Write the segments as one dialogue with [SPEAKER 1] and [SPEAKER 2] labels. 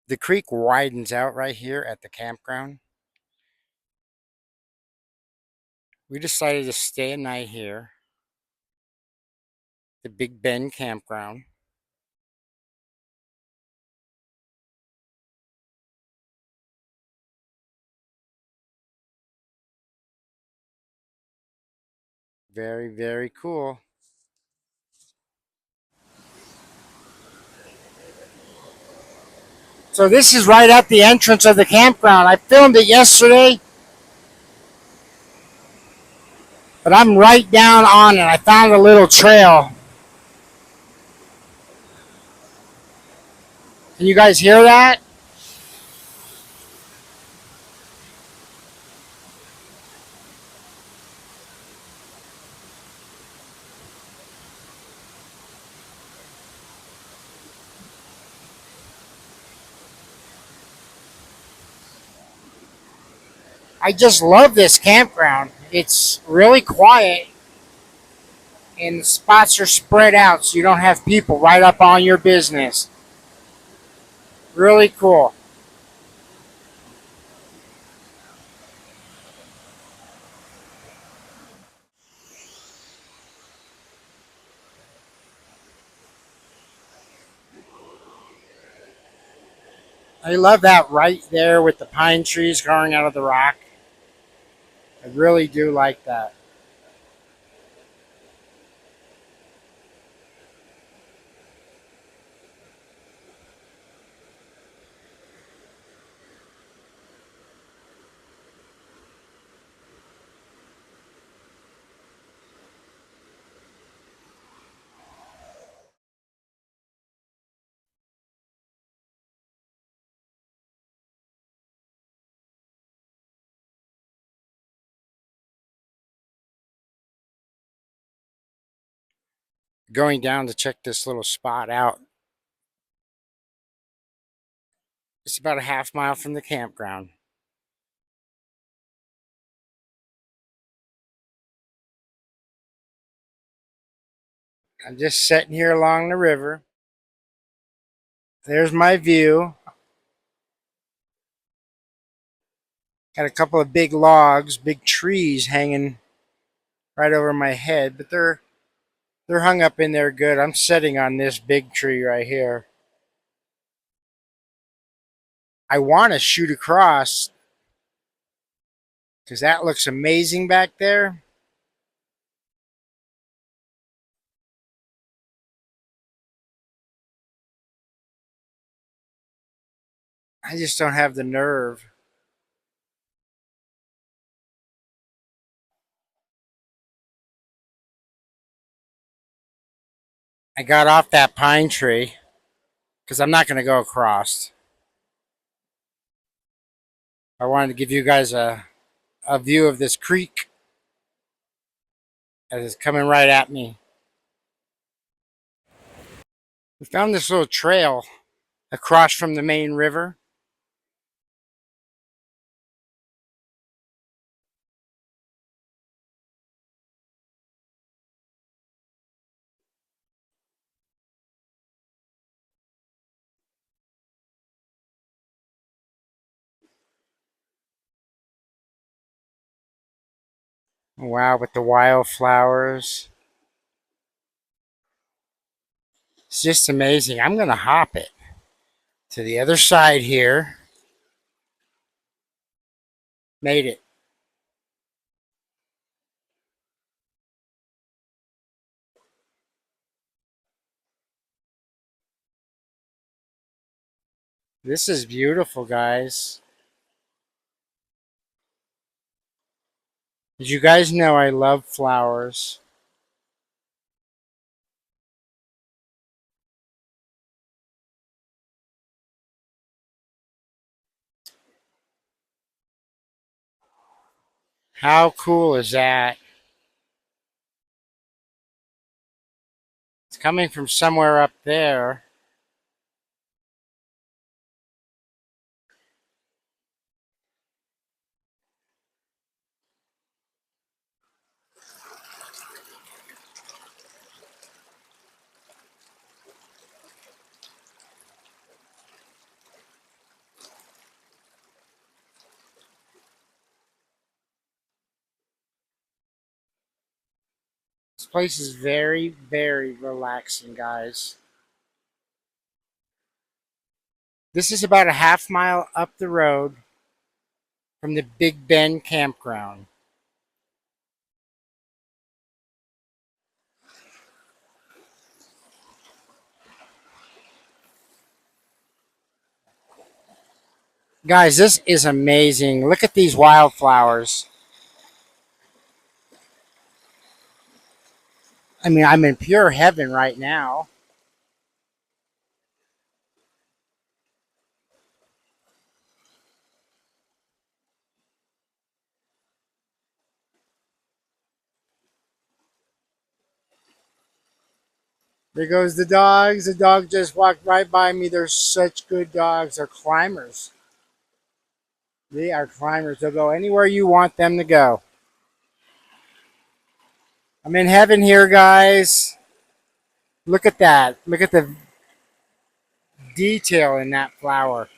[SPEAKER 1] The creek widens out right here at the campground. We decided to stay a night here, the Big Bend Campground. Very, very cool. So this is right at the entrance of the campground. I filmed it yesterday, but I'm right down on it. I found a little trail. Can you guys hear that? I just love this campground. It's really quiet and the spots are spread out so you don't have people right up on your business. Really cool. I love that right there with the pine trees growing out of the rock. I really do like that. Going down to check this little spot out. It's about a half mile from the campground. I'm just sitting here along the river. There's my view. Got a couple of big logs, big trees hanging right over my head, but they're hung up in there good. I'm sitting on this big tree right here. I want to shoot across because that looks amazing back there. I just don't have the nerve. I got off that pine tree because I'm not going to go across. I wanted to give you guys a view of this creek as it's coming right at me. We found this little trail across from the main river. Wow, with the wildflowers. It's just amazing. I'm going to hop it to the other side here. Made it. This is beautiful, guys. Did you guys know I love flowers? How cool is that? It's coming from somewhere up there. This place is very, very relaxing, guys. This is about a half mile up the road from the Big Bend Campground. Guys, this is amazing. Look at these wildflowers. I mean, I'm in pure heaven right now. There goes the dogs. The dog just walked right by me. They're such good dogs. They're climbers. They are climbers. They'll go anywhere you want them to go. I'm in heaven here, guys. Look at that. Look at the detail in that flower.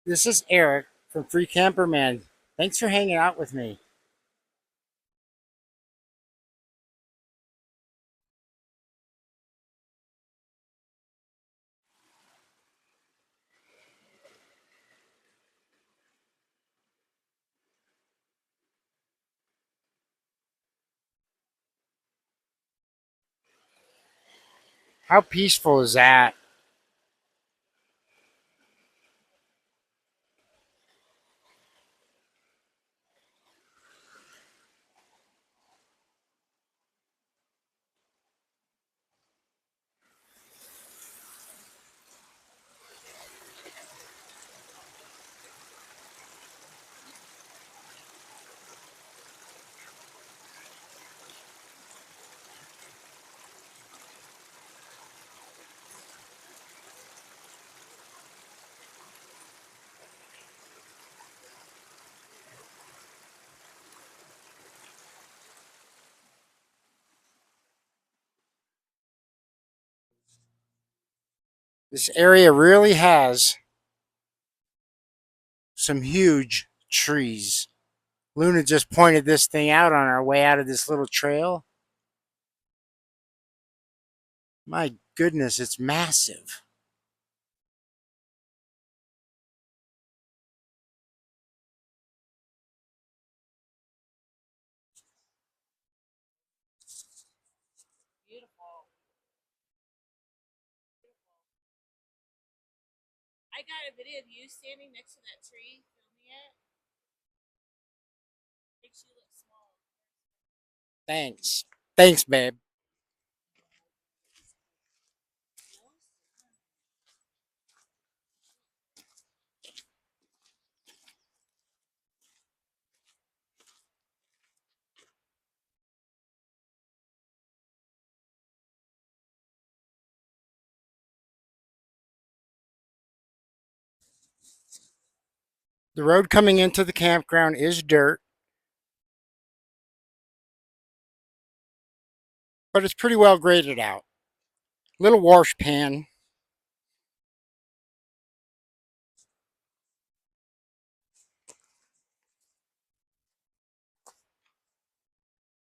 [SPEAKER 1] This is Eric from Free Camperman. Thanks for hanging out with me. How peaceful is that? This area really has some huge trees. Luna just pointed this thing out on our way out of this little trail. My goodness, it's massive. Thanks. Thanks, babe. The road coming into the campground is dirt, but it's pretty well graded out. Little wash pan.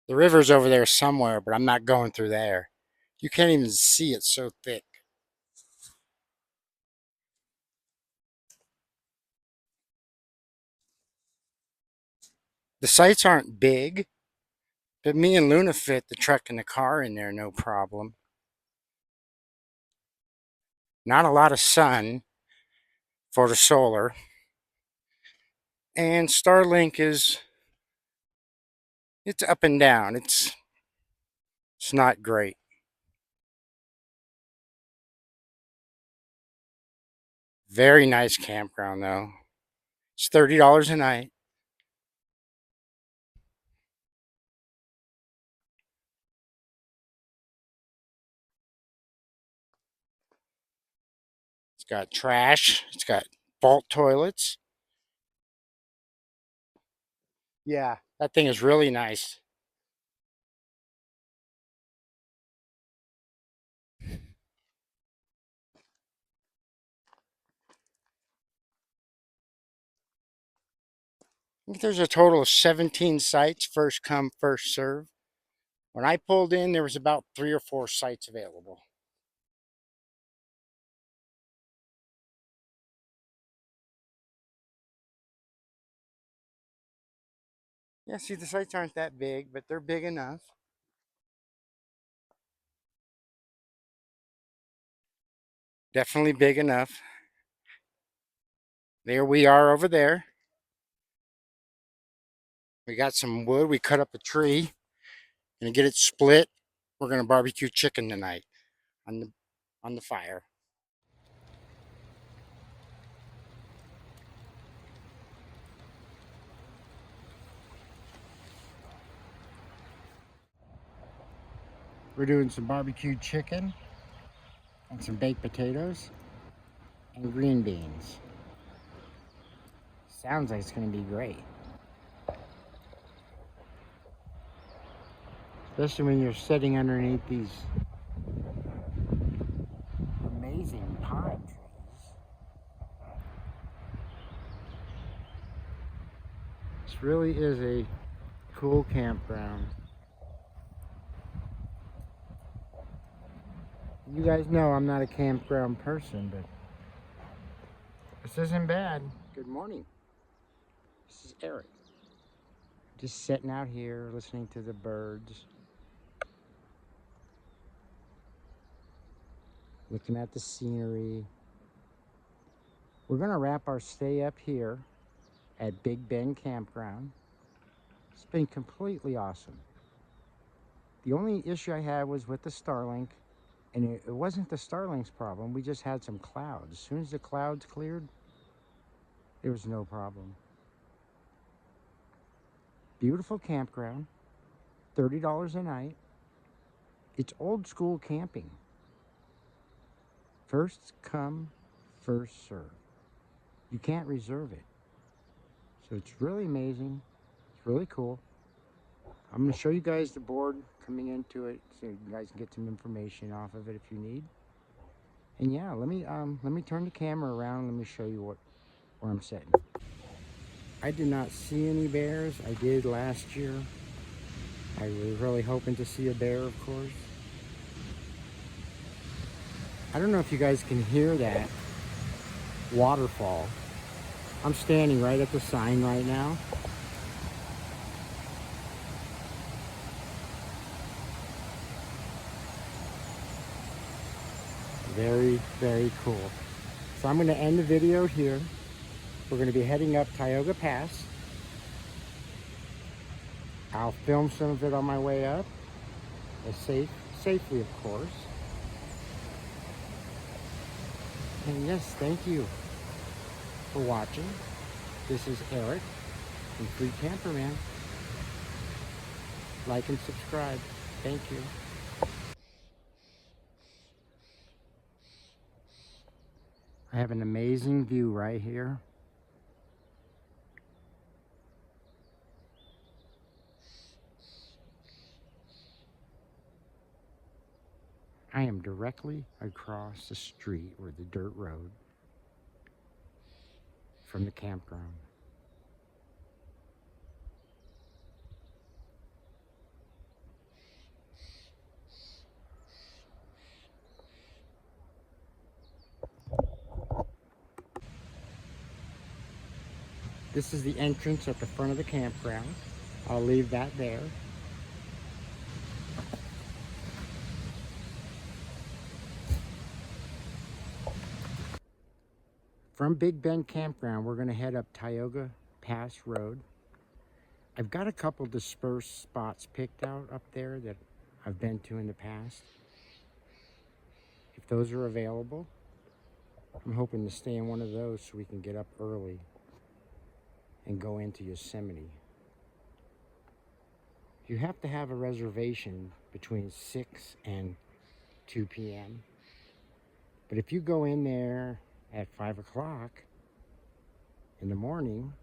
[SPEAKER 1] The river's over there somewhere, but I'm not going through there. You can't even see it, so thick. The sites aren't big, but me and Luna fit the truck and the car in there no problem. Not a lot of sun for the solar. And Starlink is it's up and down. It's not great. Very nice campground though. It's $30 a night. got trash. It's got vault toilets. Yeah, that thing is really nice. I think there's a total of 17 sites, first come, first serve. When I pulled in, there was about 3 or 4 sites available. Yeah, see, the sites aren't that big, but they're big enough. Definitely big enough. There we are over there. We got some wood. We cut up a tree and get it split. We're gonna barbecue chicken tonight on the fire. We're doing some barbecued chicken and some baked potatoes and green beans. Sounds like it's gonna be great. Especially when you're sitting underneath these amazing pine trees. This really is a cool campground. You guys know I'm not a campground person, but this isn't bad. Good morning. This is Eric. Just sitting out here listening to the birds, looking at the scenery. We're gonna wrap our stay up here at Bend Campground. It's been completely awesome. The only issue I had was with the Starlink, and it wasn't the Starlink's problem. We just had some clouds. As soon as the clouds cleared, there was no problem. Beautiful campground, $30 a night. It's old school camping. First come, first serve. You can't reserve it. So it's really amazing. It's really cool. I'm going to show you guys the board coming into it so you guys can get some information off of it if you need. And yeah, let me turn the camera around. Let me show you where I'm sitting. I did not see any bears. I did last year. I was really hoping to see a bear, of course. I don't know if you guys can hear that waterfall. I'm standing right at the sign right now. Very, very cool. So I'm going to end the video here. We're going to be heading up Tioga Pass. I'll film some of it on my way up, safely, of course. And yes, thank you for watching. This is Eric from Free Camperman. Like and subscribe. Thank you. I have an amazing view right here. I am directly across the street or the dirt road from the campground. This is the entrance at the front of the campground. I'll leave that there. From Big Bend Campground, we're going to head up Tioga Pass Road. I've got a couple dispersed spots picked out up there that I've been to in the past. If those are available, I'm hoping to stay in one of those so we can get up early and go into Yosemite. You have to have a reservation between 6 and 2 p.m. But if you go in there at 5 o'clock in the morning,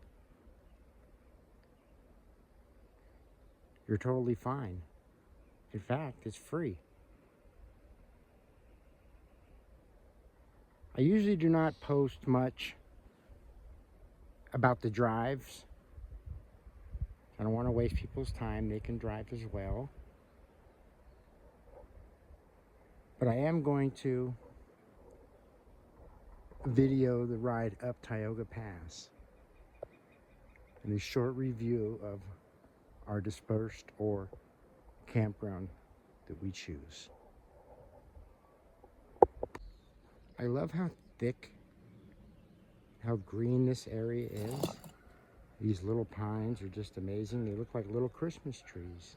[SPEAKER 1] you're totally fine. In fact, it's free. I usually do not post much about the drives. I don't want to waste people's time. They can drive as well. But I am going to video the ride up Tioga Pass and a short review of our dispersed or campground that we choose. I love how thick, how green this area is. These little pines are just amazing. They look like little Christmas trees.